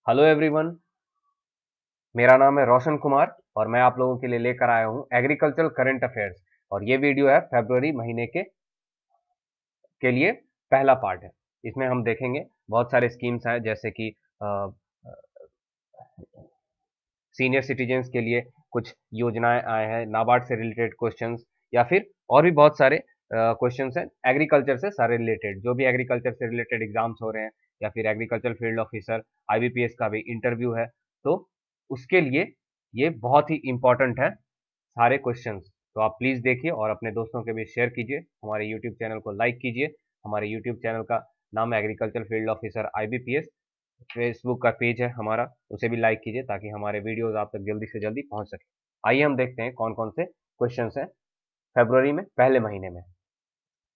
Hello everyone. मेरा नाम है रोशन कुमार और मैं आप लोगों के लिए लेकर आया हूं एग्रीकल्चरल करंट अफेयर्स। और ये वीडियो है फरवरी महीने के लिए पहला पार्ट है। इसमें हम देखेंगे बहुत सारे स्कीम्स हैं, जैसे कि सीनियर सिटीजन्स के लिए कुछ योजनाएं आए हैं, नाबार्ड से रिलेटेड क्वेश्चंस, या फिर और भी बहुत सारे क्वेश्चंस हैं एग्रीकल्चर से सारे रिलेटेड, जो भी एग्रीकल्चर से रिलेटेड एग्जाम्स हो रहे हैं, या फिर एग्रीकल्चर फील्ड ऑफिसर आईबीपीएस का भी इंटरव्यू है, तो उसके लिए ये बहुत ही इंपॉर्टेंट है सारे क्वेश्चंस। तो आप प्लीज़ देखिए और अपने दोस्तों के भी शेयर कीजिए। हमारे यूट्यूब चैनल को लाइक कीजिए। हमारे यूट्यूब चैनल का नाम है agriculture field officer IBPS. Facebook का पेज है हमारा, उसे भी लाइक कीजिए ताकि हमारे वीडियोस आप तक जल्दी से जल्दी पहुंच सके। आइए हम देखते हैं कौन कौन से क्वेश्चन हैं फरवरी में, पहले महीने में।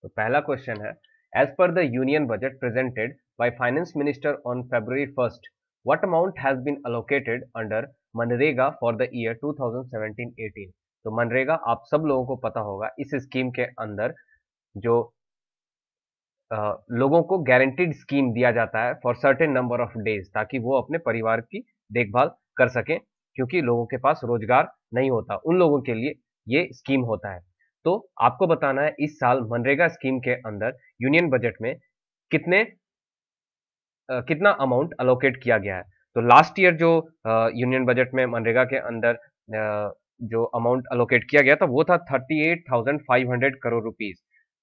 तो पहला क्वेश्चन है, as per the union budget presented by finance minister on February 1st, what amount has been allocated under MNREGA for the year 2017-18। तो मनरेगा आप सब लोगों को पता होगा, इस स्कीम के अंदर जो लोगों को गारंटीड स्कीम दिया जाता है for certain number of days, ताकि वो अपने परिवार की देखभाल कर सकें, क्योंकि लोगों के पास रोजगार नहीं होता, उन लोगों के लिए ये स्कीम होता है। तो आपको बताना है इस साल मनरेगा स्कीम के अंदर यूनियन बजट में कितना अमाउंट अलोकेट किया गया है। तो लास्ट ईयर जो यूनियन बजट में मनरेगा के अंदर जो अमाउंट अलोकेट किया गया था वो था 38,500 करोड़ रुपीज।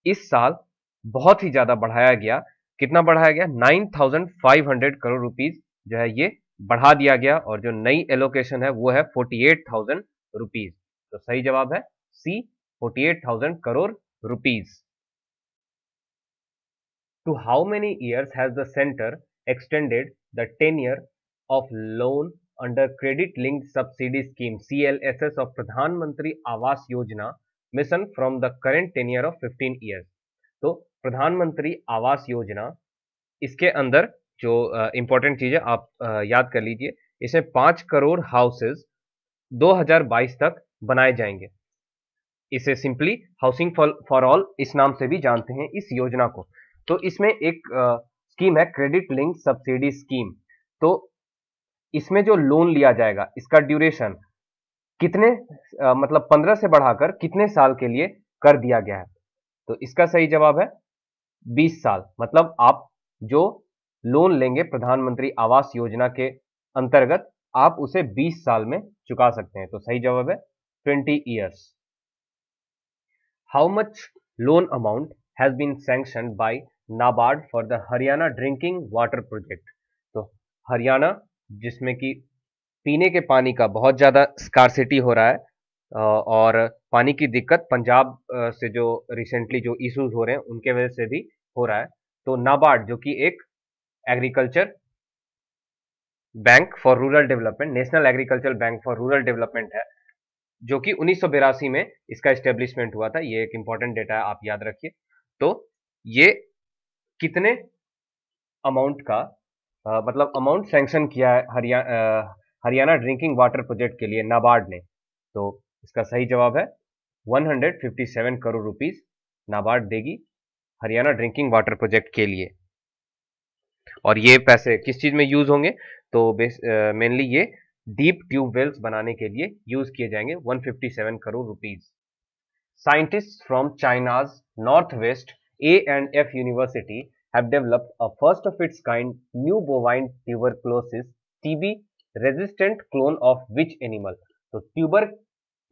इस साल बहुत ही ज्यादा बढ़ाया गया। कितना बढ़ाया गया? 9,500 करोड़ रुपीज जो है ये बढ़ा दिया गया, और जो नई एलोकेशन है वो है 48,000 रुपीज। तो सही जवाब है सी, 48,000 crore rupees. To how many years has the center extended the tenure of loan under Credit Linked Subsidy Scheme CLSS of Pradhan Mantri Awas Yojana mission from the current tenure of 15 years? तो प्रधानमंत्री आवास योजना, इसके अंदर जो important चीज है आप याद कर लीजिए, इसमें 5 करोड़ हाउसेस 2022 तक बनाए जाएंगे। इसे सिंपली हाउसिंग फॉर ऑल इस नाम से भी जानते हैं इस योजना को। तो इसमें एक स्कीम है क्रेडिट लिंक सब्सिडी स्कीम। तो इसमें जो लोन लिया जाएगा, इसका ड्यूरेशन कितने मतलब 15 से बढ़ाकर कितने साल के लिए कर दिया गया है? तो इसका सही जवाब है 20 साल। मतलब आप जो लोन लेंगे प्रधानमंत्री आवास योजना के अंतर्गत, आप उसे 20 साल में चुका सकते हैं। तो सही जवाब है 20 years. How much loan amount has been sanctioned by NABARD for the Haryana drinking water project? तो हरियाणा, जिसमें कि पीने के पानी का बहुत ज़्यादा स्कार्सिटी हो रहा है, और पानी की दिक्कत पंजाब से जो रिसेंटली जो इश्यूज हो रहे हैं उनके वजह से भी हो रहा है। तो नाबार्ड, जो कि एक agriculture bank for rural development, national agriculture bank for rural development है, जो कि 1982 में इसका एस्टेब्लिशमेंट हुआ था। ये एक इंपॉर्टेंट डेटा है, आप याद रखिए। तो ये कितने अमाउंट का मतलब अमाउंट सैंक्शन किया है हरियाणा ड्रिंकिंग वाटर प्रोजेक्ट के लिए नाबार्ड ने? तो इसका सही जवाब है 157 करोड़ रुपीस नाबार्ड देगी हरियाणा ड्रिंकिंग वाटर प्रोजेक्ट के लिए। और ये पैसे किस चीज में यूज होंगे? तो मेनली ये डीप ट्यूबवेल्स बनाने के लिए यूज किए जाएंगे। 157 crore rupees. Scientists from China's Northwest A&F University have developed a first of its kind new bovine tuberculosis TB resistant clone of which animal? तो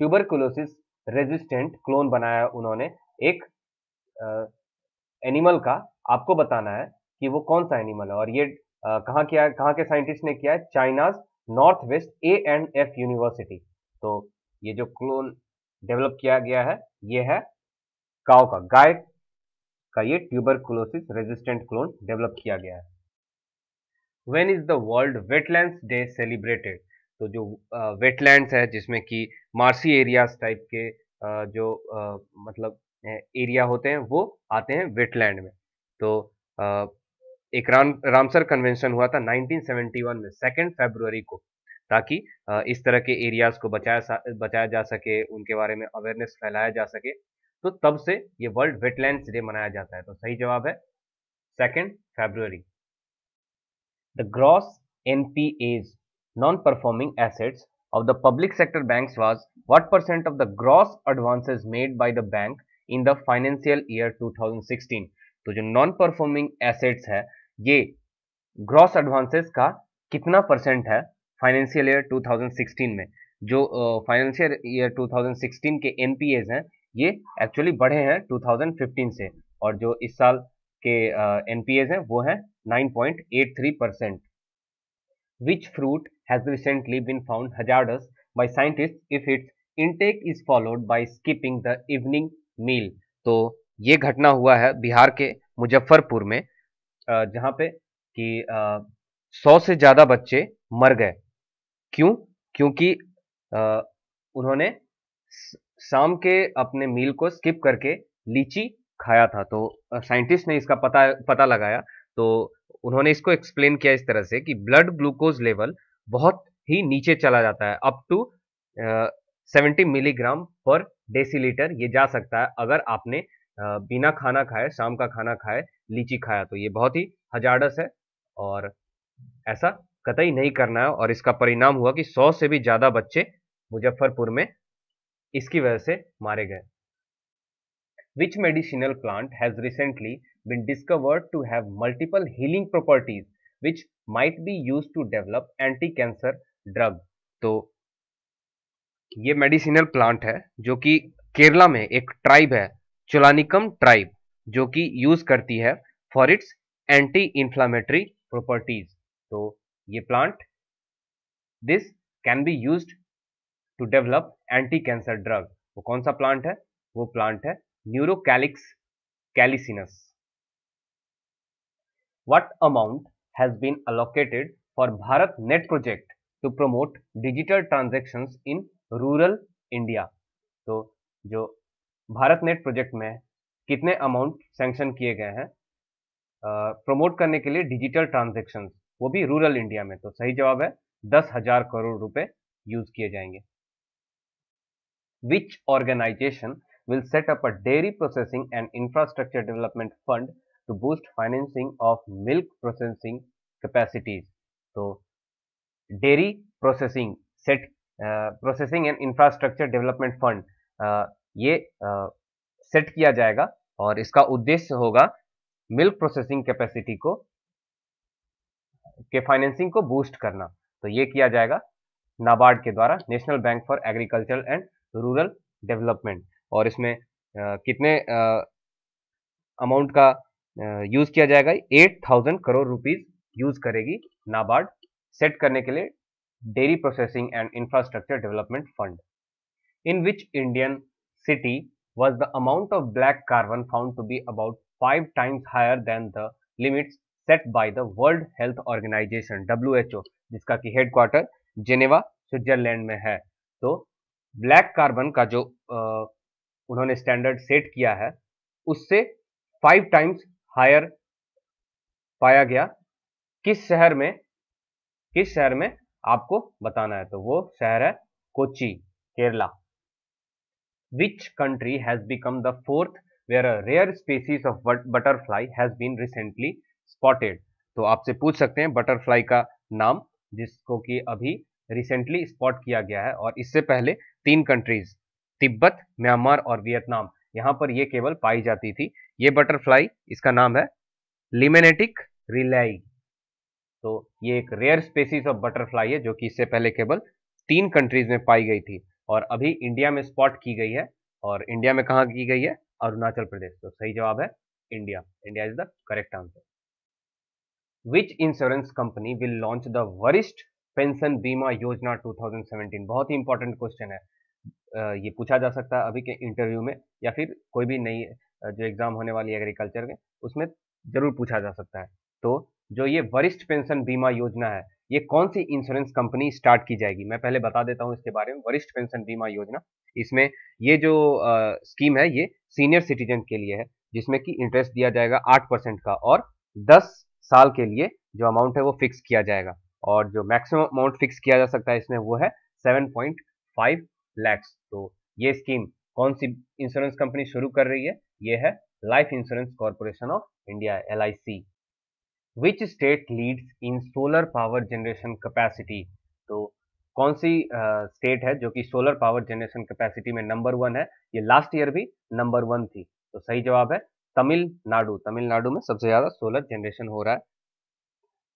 ट्यूबरकुलोसिस रेजिस्टेंट क्लोन बनाया उन्होंने एक एनिमल का। आपको बताना है कि वो कौन सा एनिमल है, और ये कहाँ के साइंटिस्ट ने किया है? China's north west A&F university. तो ये जो क्लोन डेवलप किया गया है ये है काऊ का, गाय का ये ट्यूबरकुलोसिस रेजिस्टेंट क्लोन डेवलप किया गया है। When is the world wetlands day celebrated? तो जो वेटलैंड्स है, जिसमें कि मार्सी एरियाज टाइप के जो मतलब एरिया होते हैं, वो आते हैं वेटलैंड में। तो एक रामसर कन्वेंशन हुआ था 1971 में 2 फरवरी को, ताकि इस तरह के एरियाज को बचाया जा सके, उनके बारे में अवेयरनेस फैलाया जा सके। तो तब से ये वर्ल्ड वेटलैंड्स डे मनाया जाता है। तो सही जवाब है 2 फरवरी। The gross NPAs, non-performing assets of the public sector banks was what percent of the gross advances made by the bank in the financial year 2016? तो जो नॉन परफॉर्मिंग एसेट्स है ये ग्रॉस एडवांसेस का कितना परसेंट है financial year 2016 में? जो financial year 2016 के एनपीएज हैं ये एक्चुअली बढ़े हैं 2015 से, और जो इस साल के एनपीएज हैं वो है 9.83%. Which fruit has recently been found hazardous by scientists if its intake is followed by skipping the evening meal? तो ये घटना हुआ है बिहार के मुजफ्फरपुर में, जहां पे कि 100 से ज्यादा बच्चे मर गए. क्यों? क्योंकि उन्होंने शाम के अपने मील को स्किप करके लीची खाया था. तो साइंटिस्ट ने इसका पता लगाया, तो उन्होंने इसको एक्सप्लेन किया इस तरह से कि ब्लड ग्लूकोज लेवल बहुत ही नीचे चला जाता है, अप टू 70 मिलीग्राम पर डेसीलीटर ये जा सकता है अगर आपने बिना खाना खाए, शाम का खाना खाए, लीची खाया. तो ये बहुत ही हजार्डस है और ऐसा कतई नहीं करना है, और इसका परिणाम हुआ कि 100 से भी ज्यादा बच्चे मुजफ्फरपुर में इसकी वजह से मारे गए. Which medicinal plant has recently been discovered to have multiple healing properties which might be used to develop anti-cancer drug? तो ये मेडिसिनल प्लांट है जो कि केरला में एक ट्राइब है, चोलानिकम ट्राइब, जो कि यूज करती है for its anti inflammatory properties. तो ये plant this can be used to develop anti cancer drug. वो कौन सा प्लांट है? वो प्लांट है Neurocalyx calicinus. What amount has been allocated for Bharat Net project to promote digital transactions in rural India? तो जो भारत नेट प्रोजेक्ट में कितने अमाउंट सैंक्शन किए गए हैं प्रमोट करने के लिए डिजिटल ट्रांजैक्शंस, वो भी रूरल इंडिया में? तो सही जवाब है 10,000 करोड़ रुपए यूज किए जाएंगे. Which organization will set up a dairy processing and infrastructure development fund to boost financing of milk processing capacities? तो dairy processing and infrastructure development fund ये सेट किया जाएगा, और इसका उद्देश्य होगा मिल्क प्रोसेसिंग कैपेसिटी के फाइनेंसिंग को बूस्ट करना. तो ये किया जाएगा नाबार्ड के द्वारा, national bank for agriculture and rural development. और इसमें कितने अमाउंट का यूज किया जाएगा? 8,000 करोड़ रुपीस यूज करेगी नाबार्ड सेट करने के लिए dairy processing and infrastructure development fund. In which Indian city was the amount of black carbon found to be about 5 times higher than the limits set by the World Health Organization WHO, जिसका कि headquarter Geneva Switzerland में है. तो black carbon का जो उन्होंने standard set किया है उससे 5 टाइम्स हायर पाया गया. किस शहर में? किस शहर में आपको बताना है. तो वो शहर है Kochi, Kerala. Which country has become the fourth where a rare species of butterfly has been recently spotted? तो आपसे पूछ सकते हैं बटरफ्लाई का नाम, जिसको कि अभी रिसेंटली स्पॉट किया गया है, और इससे पहले 3 कंट्रीज तिब्बत, म्यांमार और वियतनाम, यहां पर ये केवल पाई जाती थी. ये बटरफ्लाई, इसका नाम है लिमेनेटिक रिलाई. तो ये एक रेयर स्पेसीज ऑफ बटरफ्लाई है जो कि इससे पहले केवल 3 कंट्रीज में पाई गई थी, और अभी इंडिया में स्पॉट की गई है. और इंडिया में कहां की गई है? अरुणाचल प्रदेश. तो सही जवाब है India. India is the correct answer. Which insurance company will launch the वरिष्ठ पेंशन बीमा योजना 2017? बहुत ही इंपॉर्टेंट क्वेश्चन है. ये पूछा जा सकता है अभी के इंटरव्यू में, या फिर कोई भी नई जो एग्जाम होने वाली है एग्रीकल्चर में उसमें जरूर पूछा जा सकता है. तो जो ये वरिष्ठ पेंशन बीमा योजना है, ये कौन सी इंश्योरेंस कंपनी स्टार्ट की जाएगी? मैं पहले बता देता हूं इसके बारे में. वरिष्ठ पेंशन बीमा योजना, इसमें ये जो स्कीम है ये सीनियर सिटीजन के लिए है, जिसमें कि इंटरेस्ट दिया जाएगा 8% का, और 10 साल के लिए जो अमाउंट है वो फिक्स किया जाएगा. और जो मैक्सिमम अमाउंट फिक्स किया जा सकता है इसमें वो है 7.5 लैक्स. तो ये स्कीम कौन सी इंश्योरेंस कंपनी शुरू कर रही है? ये है life insurance corporation of India, LIC. Which state leads in solar power generation capacity? तो कौन सी स्टेट है जो कि सोलर पावर जनरेशन कैपेसिटी में नंबर 1 है? ये लास्ट ईयर भी नंबर 1 थी। तो सही जवाब है तमिलनाडु। तमिलनाडु में सबसे ज्यादा सोलर जनरेशन हो रहा है।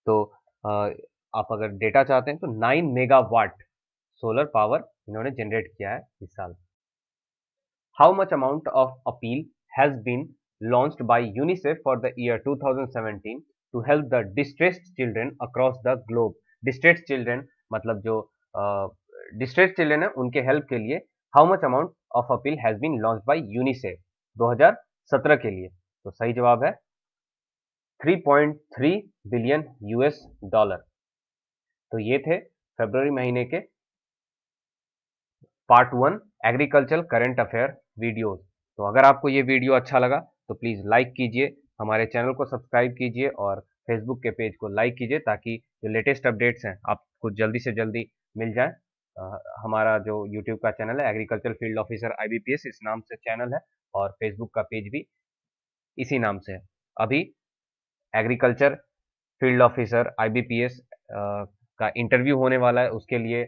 तो आप अगर डेटा चाहते हैं तो 9 मेगावाट सोलर पावर इन्होंने जनरेट किया है इस साल। How much amount of appeal has been launched by UNICEF for the year 2017 to help the distressed children across the globe? Distressed children मतलब जो distressed children है उनके हेल्प के लिए how much amount of appeal has been launched by UNICEF 2017 के लिए? तो सही जवाब है 3.3 बिलियन यूएस डॉलर। तो ये थे फरवरी महीने के part 1 agriculture current affair videos. तो अगर आपको ये वीडियो अच्छा लगा तो प्लीज़ लाइक कीजिए, हमारे चैनल को सब्सक्राइब कीजिए और फेसबुक के पेज को लाइक कीजिए ताकि जो लेटेस्ट अपडेट्स हैं आपको जल्दी से जल्दी मिल जाए। हमारा जो यूट्यूब का चैनल है एग्रीकल्चर फील्ड ऑफिसर IBPS इस नाम से चैनल है और फेसबुक का पेज भी इसी नाम से है। अभी एग्रीकल्चर फील्ड ऑफिसर IBPS का इंटरव्यू होने वाला है, उसके लिए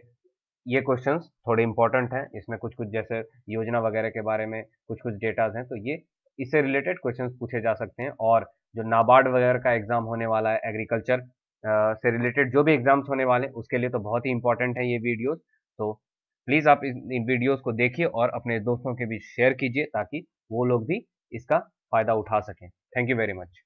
ये क्वेश्चंस थोड़े इंपॉर्टेंट हैं। इसमें कुछ कुछ जैसे योजना वगैरह के बारे में कुछ कुछ डेटाज हैं, तो ये इससे रिलेटेड क्वेश्चंस पूछे जा सकते हैं। और जो नाबार्ड वगैरह का एग्जाम होने वाला है एग्रीकल्चर से रिलेटेड जो भी एग्जाम्स होने वाले हैं उसके लिए तो बहुत ही इंपॉर्टेंट है ये वीडियोस। तो प्लीज़ आप इन वीडियोस को देखिए और अपने दोस्तों के बीच शेयर कीजिए ताकि वो लोग भी इसका फ़ायदा उठा सकें। Thank you very much.